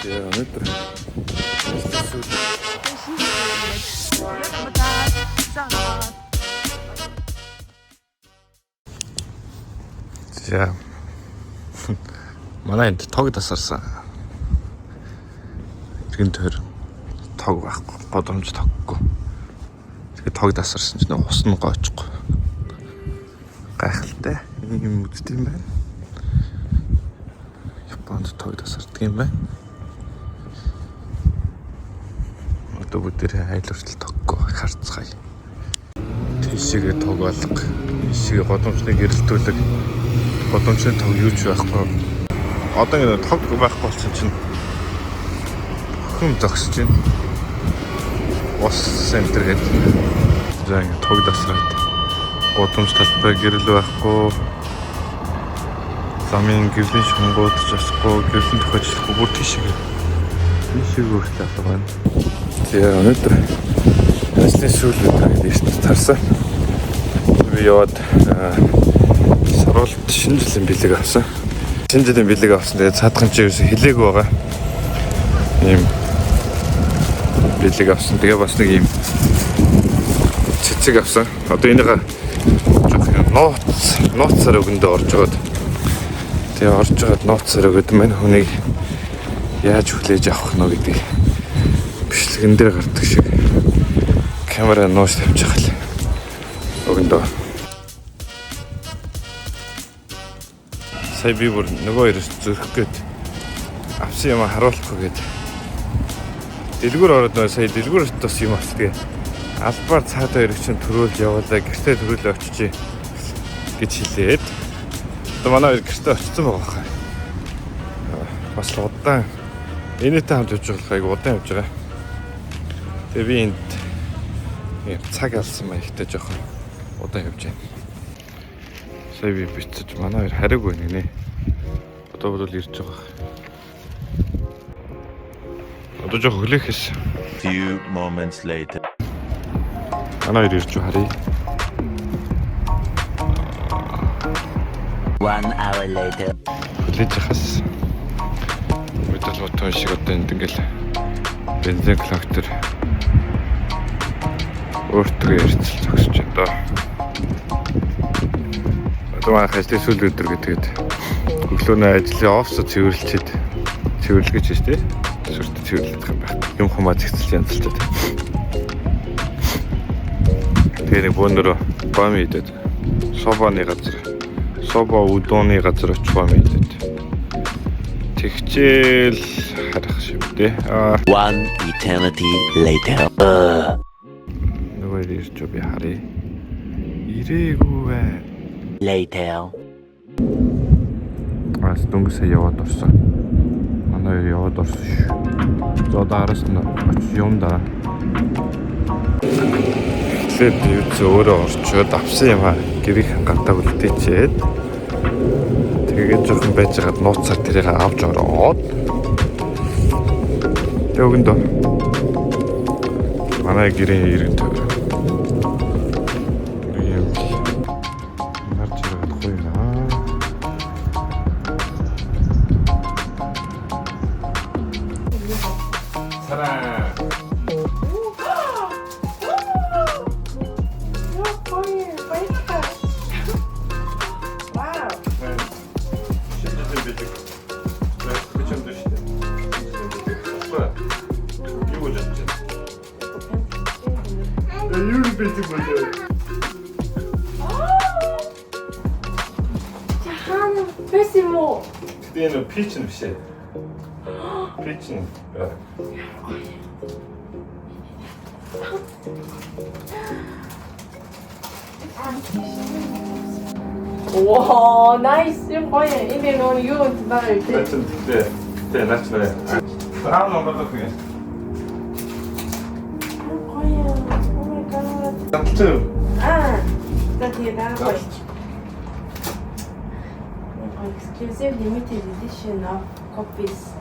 өнөөдөр за манай энд тог тасарсан. Иргэн тойр тог байхгүй, годомж тоггүй. Тэгээ тог тасарсан чинь ус нь гоочгүй. Гайхалтай юм үсттэй юм байна. Японд тог тасардаг юм байна. Одоо бүгдээ айлууртал тоггүй харцгаая. Тийшээ тог алга, тийшээ годомжныг эрэлтүүлэг. Годомжны тог юу ч байхгүй. Одоо ингэ тог байхгүй болсон чинь хүн зогсож байна. Ус центр гэдэг. За ингэ тог тасраад годомж талбай гэрэл байхгүй. Замын гэрлийн шунгууд ч басахгүй, гэрлийн тохиолчлохгүй бүр тийшээ өөрчлөлт авах байна. Тэгээ өнөөдөр ажлын сүүл өдөр ирсэн тарсан. Би яваад сургуульд шинэ жилийн бэлэг авсан. Шинэ жилийн бэлэг авсан. Тэгээ цаадхан чи ерөөсө хэлээгүй байгаа. Ийм бэлэг авсан. Тэгээ бас нэг ийм цэцэг авсан. Одоо энийгээ нууцаар өгөндөө орж байгаад. Тэгээ орж байгаад нууцаар өгöd мань хүнийг яаж хүлээж авах нь гэдгийг бичлэгэн дээр гардаг шиг камера нууц тавьчих хэл өгөндөө. Сая би бүр нөгөө хоёроос зөрөх гээд авсан юм харуулахгүй гээд дэлгүүр ороод нөө сая дэлгүүрт бас юм авчихдаг. Албаар цаад хоёр чинь төрөөлж явуулаа, гэртээ төрөөлөө очиж гэж хэлээд. Одоо манай хоёр гэртээ очсон байгаа хаа. Бас удаан энэтэй хамт явж байгаа айгу удаан явж байгаа. Тэгээ би энд цаг алсан маягтай жоохон удаан явж байна. Сая би бичиж манай хоёр хариуг байна нэ. Одоо бол ирж байгаа. Одоо жоохон хөлөөхс. Few moments later. Манай хоёр ирж харъя. 1 hour later. Хүлээж хас. Мэдээлэл утга шиг одоо энд ингээл бензин коллектор өөртөө ярьцэл зогсож байна. Одоо манай ажлын сүүл өдөр гэдгээд өглөөнөө ажлын офсод цэвэрлэж шүү дээ. Сүрт цэвэрлэх юм байна. Юм хумаа зэгцэл янзалчаад. Тэгээ нэг бөөнөрөө бам идэд. Собоны газар. Собо удооны газар очих бам идэд. Тэгчээл харах шиг дээ. 1 eternity later. Нөгөө ирж би харъя. Ирээгүй байна. Later. Ас дөнгөсөө яваад орсон. Манай яваад орсон шүү. За одоо араас нь очиж юм да. Тэгээд юу ч өөрөө орчоод авсан юм аа. Гэрийн гантаа үлдээчээд. Тэгээд жоохон байж хагаад нууцаар тэрийг авч ороод. Тэгвэл манай гэрийн иргэн төв. Спасибо. Тэний пич нь бишээ. Пич нь. Wow, nice. Гоё. Энэ нөө юу вэ баа? Тэ начнаа. Аа номер дохиё. Гоё. Oh my god. Тамчаа. Кстати, да, гоё. Exclusive limited edition of copies.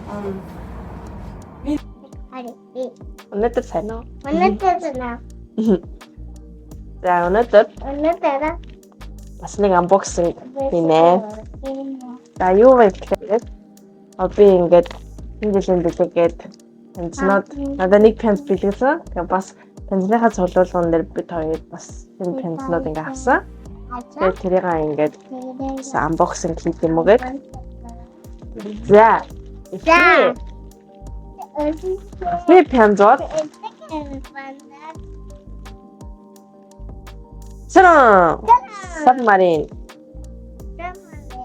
Өнөөдөр сайн уу? Өнөөдөр байна. За өнөөдөр Өнөөдөр бас нэг unboxing хийнэ. За юу вэ гэхээр би ингээд энэ жилийн бэлэгээд пенснод надад нэг пенс бэлгэсэн. Тэгээ бас пенсныхаа цуглуулган дээр бид хоёр бас энэ пенснод ингээ авсан. Тэгээ тэрийг ингээд unboxing хийх юм уу гээд. За. За. Би пензод. Сара. Submarine.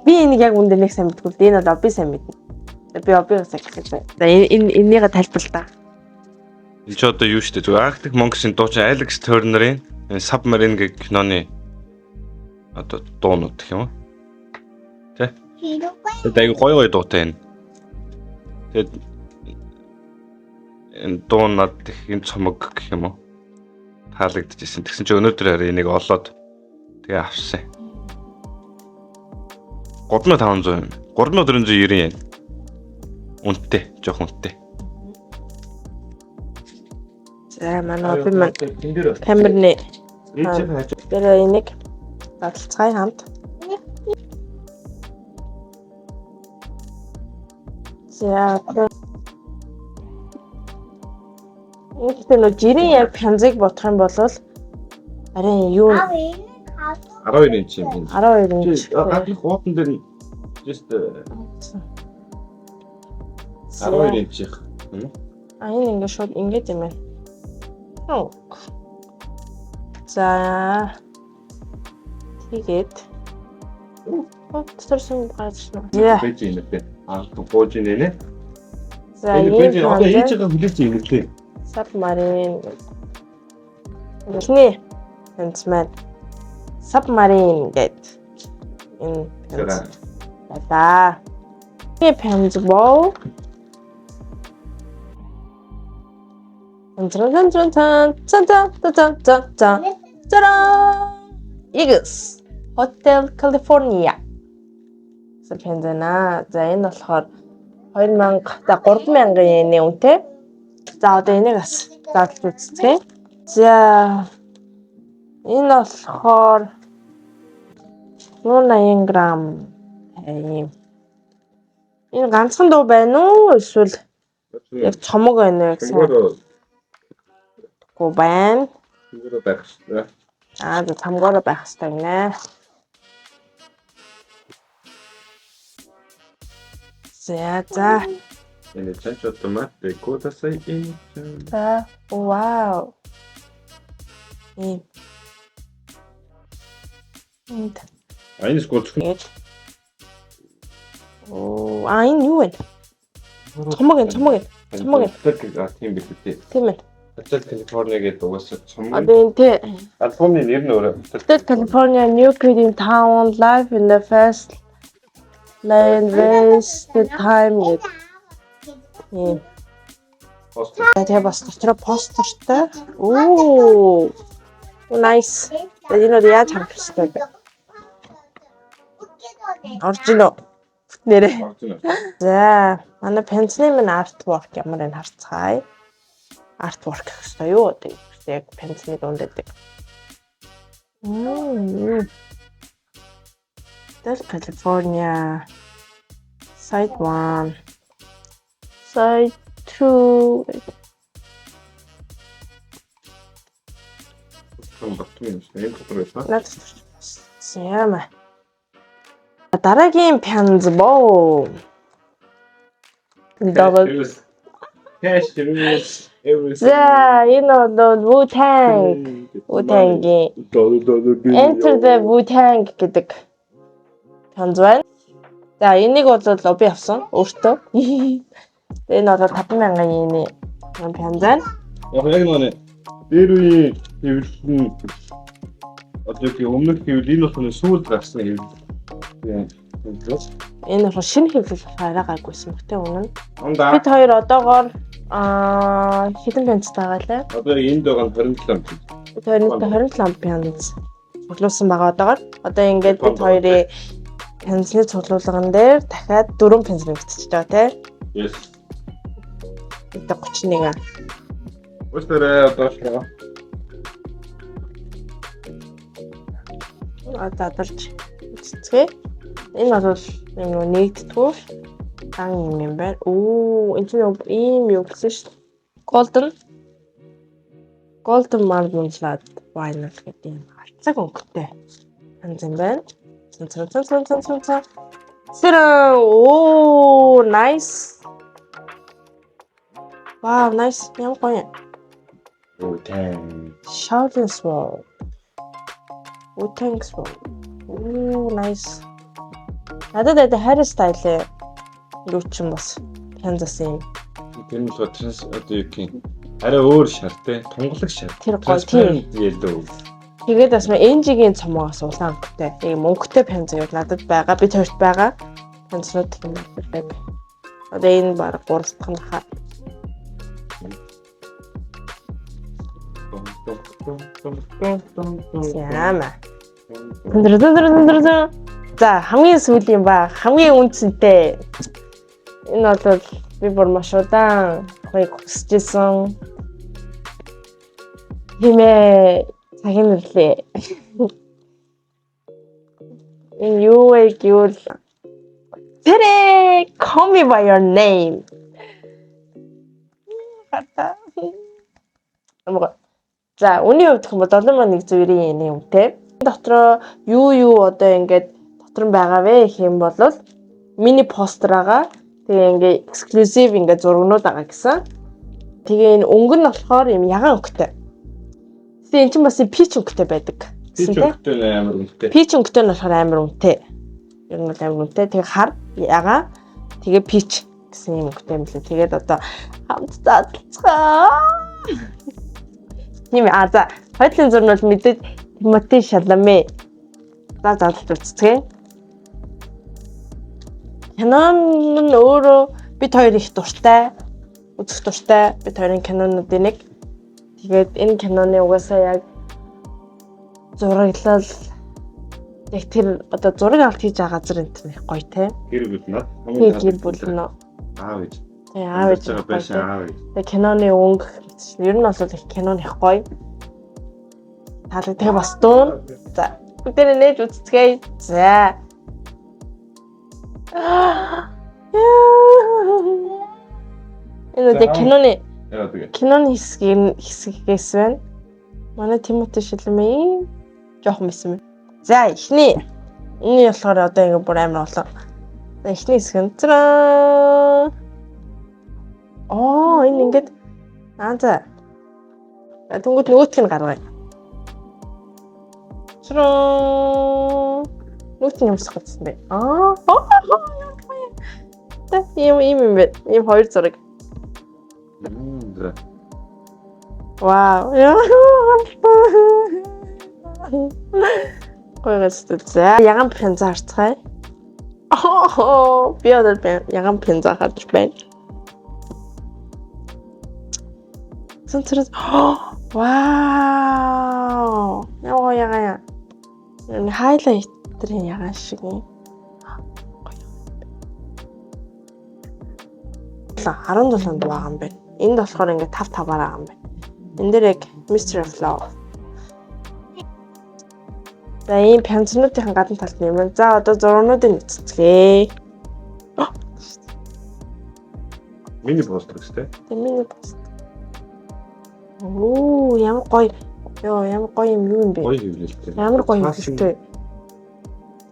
Би энийг яг үндэ нэг сайн мэдгүй. Энэ бол би сайн мэднэ. Би обиос гэсэн. За энийг тайлбар та. Энэ ч одоо юу штэ зүгээр Arctic Monkeys-ийн дуучин Alex Turner-ийн Submarine гэх киноны одоо дуунууд гэх юм уу? Тэ? Тэгээд аягүй гоё дуутай энэ. Тэгээд энэ дуунууд их юм цомог гэх юм уу? Таалагдчихсэн. Тэгсэн чи өнөөдөр хараа энийг олоод тэгээ авсан. 3500 юм. 3490 yen. Үнэтэй, жоох үнэтэй. За манай би мань камерны тэр энийг баталцгаая хамт. За энэ нөө жирийн яг пянзыг бодох юм бол арай юу 12 инч юм. 12 инч. Гадны хуутан дээр just 12 инч их. А энэ ингээ шууд ингээд юм байна. За тэгээд тэрсэн гайсан. Яа. Бэж юм бэ? Боож нэ. За Энэ бэж одоо хийж байгаа хүлээж юм лээ. Submarine. Эхний пенсмэн Submarine гэд. Энэ да. Энэ пенс боо. Eagles Hotel California. Сэпэндана. За энэ болохоор 3000 yen үнэтэй. За одоо энийг бас задлж үзье. За энэ болохоор 180 грамм юм. Энэ ганцхан дуу байна уу? Эсвэл яг цомог байна гэсэн. Го байна. Зүгээр байх шүү. За цомгоор байх хэрэгтэй нэ. За. Энэ чанч автомат кодасай энэ. За. Вау. Энд. Энэ скотч. Оо, энэ юу вэ? Цомог. Тийм битээ. Тийм ээ. Hotel California гэдэг угаасаа цомог. Одоо энэ тэ Альбомны нэр нь өөрөө Hotel California New Kid in Town Live in the Fast Lane Race the Time гэдэг. Тэгээ бас дотроо постертэй. Оо. Nice. Энэ яаж хамтарсан бэ? Оригинал. Нэрээ. За, манай пенсны минь artwork ямар энэ харцгаая. Artwork гэсэн юу одоо яг пенсны дунд байдаг. Hotel California Site 1 Site 2 Яма. Дараагийн пянз боо. За, энэ бол Wu-Tang. Wu-Tang-ийн Enter the Wu-Tang гэдэг пянз байна. За, энийг бол би авсан өөртөө. Энэ бол 5000 yen-ийн пянз байна. Яг нэг дээр үе хэвлэн одоо тийм өмнөх хэвлэл энэ бол сүүлд гарсан хэвлэл. Энэ бол шинэ хэвлэл арай гайгүйсэн мөхтэй үнэн. Бид хоёр одоогоор хэдэн пянз таагаалаа? Одоо энд байгаа нь 27. Бид хоёрын 27 пянз цуглуулсан байгаа одоогоор. Одоо ингээд бид хоёрын пянзны цуглуулган дээр дахиад 4 пянз нэгтгэж байгаа тийм. Yes. Бид 31. Өстөрөө доошоо. Одоо дарж үзье. Энэ бол нэг нэгддгүү. Дан юм байна. Оо, энэ чинь ийм юу гэсэн шүү дээ. Golden marmalade vinyl гэдэг юм. Алцаг өнгөтэй. Янз юм байна. Цан. Оо, nice. Wow, nice. Ямар гоё. Wu-Tang. Shouting Sword. Wu-Tang Sword. Ooh, nice. Надад hair style юу ч юм бас Kansas юм. Тэр нь болохоор одоо юу гэх юм. Арай өөр шартай, тунгалаг шар. Тэр гоё тийм. Yellow. Тэгээд бас NG-ийн цомоогоос улаан өнгөтэй. Тийм өнгөтэй пенз юу надад байгаа. Би төрт байгаа. Пензнууд юм байдаг. Одоо энэ баг 3 дахь нь хаа. Яма. Дэр. За хамгийн сүүлийн ба хамгийн үнцэнтэй. Энэ бол би бүр маш удаан хоёрыг хүсэжсэн. Хэмээ цагийн нэрлээ. Энэ юу вэ гэвэл Тэрэ call me by your name. Хата. За үүний хувьд гэх юм бол 7,190 юм те. Дотроо юу одоо ингээд дотор нь байгаа вэ гэх юм бол мини постэр байгаа. Тэгээ ингээд эксклюзив ингээд зургнууд байгаа гэсэн. Тэгээ энэ өнгө нь болохоор юм ягаан өнгөтэй. Тэгээ эн чинь бас пич өнгөтэй байдаг. Пич өнгөтэй амар үнэтэй. Пич өнгөтэй нь болохоор амар үнэтэй. Ер нь амар үнэтэй. Тэгээ хар ягаан тэгээ пич гэсэн юм өнгөтэй юм лээ. Тэгээд одоо хамтдаа алцгаа. Тийм за хоёулын зурн бол мэдээд Тимоти Шаламе. За задлж үзцгээе. Canon нь өөрөө бид хоёр их дуртай, үзэх дуртай бид хоёрын Canon-уудын нэг. Тэгээд энэ Canon-ы угаасаа яг зураглал яг тэр одоо зураг авалт хийж байгаа газар энэ их гоё те. Гэр бүл над. Гэр бүл нөө. Аав ээж. Тэгээ аав ээж байсан аав ээж. Тэгээ Canon-ы өнгө ер нь бол их Canon их гоё. Тэгээ бас дуун. За бүгдээ нээж үзцгээе. За. Энэ яг Canon-ы хэсгээс байна. Манай Тимоти Шаламе жоохон мэсэн байна. За эхний энэ болохоор одоо ингэ бүр амар болоо. За эхний хэсэг нь заа. Энэ ингээд за. Тэнгүүд нөгөөх нь гаргая. Нүгт нь юмсах гэсэн бэ. Ийм бэ. Ийм хоёр зураг. Вау. Гойгоостой. За яган пенза харцгаая. Би одоо яган пенза харж байна. Цэнцэрс. Вау. Яа. Энэ хайлайтерын яган шиг юм. 17-нд байгаа юм байна. Энд болохоор ингээд 5-5 байгаа юм байна. Энд дээр яг Mystery of Love. За ийм пензнуудын гадна талд юм байна. За одоо зургуудыг нэцэцгээе. Мини постэр гэжтэй. Мини постэр. Ямар гоё. Ямар гоё юм бэ? Гоё хэвлэлтэй. Ямар гоё хэвлэлтэй.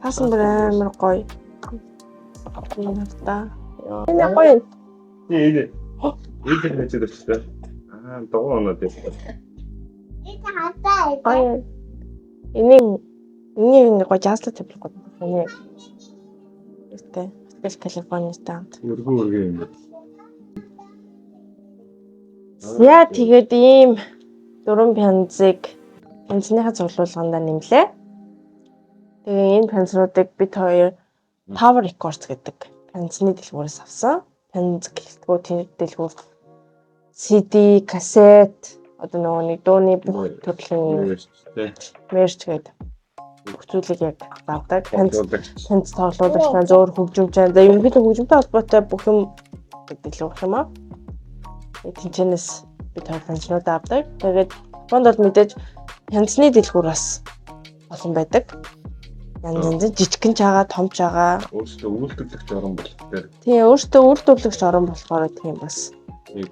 Таасан бүр амар гоё. Энэ гоё. Ийм хэлж өгчтэй. Догоо оноод байсан. Это хатаа. Гоё. Энийг гоё жазлаа тавьчих гоо. Энийг. Өстэй. Өстэй Калифорниастай. Өргөө юм. Яа тэгээд ийм дөрвөн пензыг пензныхаа цуглуулганда нэмлээ. Тэгээ энэ пензнуудыг бид хоёр Power Records гэдэг пензны дэлгүүрээс авсан. Пенз гэлтгүү тэр дэлгүүр CD, кассет, одоо нэг дууны бүх төрлийн мерч гэдэг бүх зүйлийг яг авдаг. Пенз тоглоулагч маань зөөр хөгжимч байна. За ерөнхийдөө хөгжимтэй холбоотой бүх юм гэдэг л юм аа. Тэнцэнэс бид хоёр пензнууд авдаг. Тэгээд Японд бол мэдээж пензны дэлгүүр бас олон байдаг. янз жижигхэн чагаа, том чагаа. Өөртөө үйлдвэрлэгч орон болохоор Тэгээ өөртөө үйлдвэрлэгч орон болохоор тийм бас.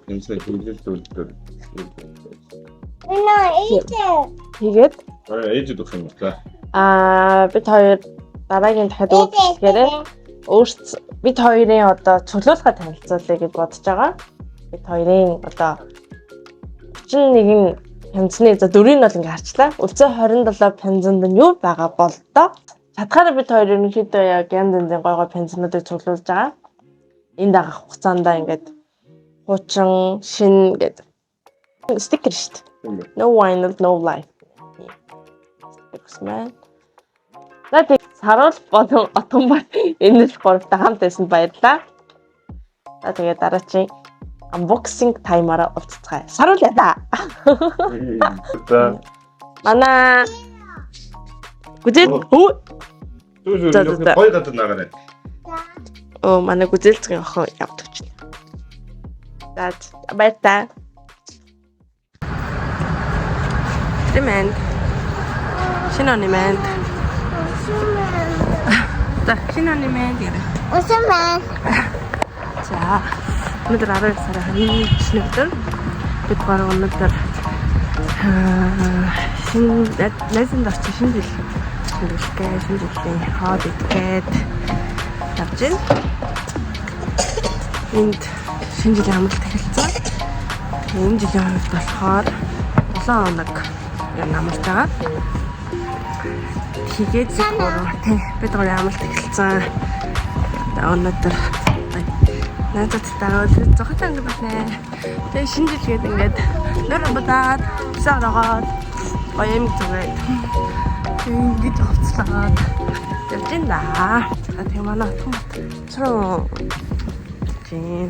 пенсээ хөлөлдөлдөр. Тэгээд Ээжэд өгөх юм байна. бид хоёр дараагийн дахиад үйлдвэрлэхээр бид хоёрын одоо цуглуулга танилцуулъя гэж бодож байгаа. Бид хоёрын одоо 31 пенсны за дөрвийг бол ингээ харчлаа. Үлцэн 27 пенсэнд нь юу байгаа бол доо. Чадхаараа бид хоёр ерөнхийдөө яг янз янзын гой гой пенснуудыг цуглуулж байгаа. Энэ дагах хугацаанд ингээд хуучин, шин гэдэг стикер шүү дээ. No wine, no life. Стикерсмэн. Надад саруул болон Отонбай энэс гуравтай хамт байсан баярлаа. За тэгээд дараачийн unboxing таймаараа уулзцгаая. Саруулъя да. За. Манай гүзэл Гой гадар наагаарай. манай гүзэлцгийн охин явдаг ч. За баярлалаа. Тэмэн. Шиноны мэн. За шиноны мэн дээр. За өнөөдөр 12 сарын 21-ний өдөр бид гурав өнөөдөр найзанд орчин шинэ жил шинэ жилийн хаад идгээд явж байна. Энд шинэ жилийн амралт эхэлсэн. Энэ жилийн хувьд болохоор 7 хоног амралт байгаа. Тэгээд бид гурав амралт эхэлсэн. Өнөөдөр найзуудтайгаа зохиолтой ангид байна. Тэгээ шинэ жил гээд ингээд нөр бодаад сараад баям зүгээд ингэж хувцлаад явж байна да. Тэгээ манай цроо чин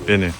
Бэнэ.